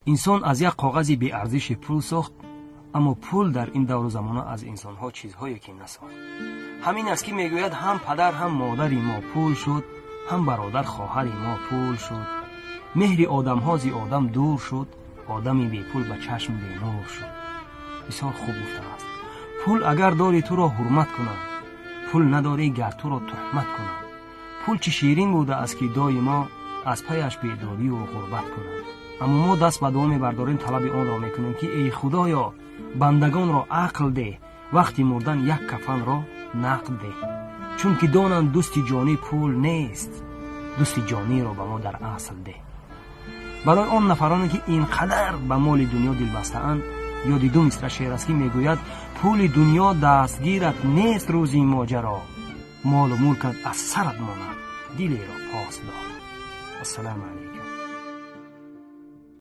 انسان از یک کاغذی بی ارزش پول ساخت، اما پول در این دور و زمان از انسان ها چیزهایی که نساخت. همین است که میگوید هم پدر هم مادری ما پول شد، هم برادر خواهری ما پول شد. مهر آدم ها زی آدم دور شد، آدمی بی پول به چشم بی نور شد. بسیار خوب گفته است. پول اگر داری تو را حرمت کنند، پول نداری گر تو را تهمت کنند. پول چه شیرین بوده است که دایما از پیش بیداری و غربت کنند، اما ما دست به دعا میبرداریم، طلب آن را میکنیم که ای خدایا بندگان را عقل ده، وقتی مردن یک کفن را نقد ده، چون که دانند دوست جانی پول نیست، دوست جانی را به ما در اصل ده. برای آن نفرانی که اینقدر به مال دنیا دل بسته‌اند، یاد دو مصرع شعر است که میگوید پول دنیا دستگیرت نیست روزی ماجرا، مال و ملکت از سرت ماند، دلی را پاس دار. السلام علیکم.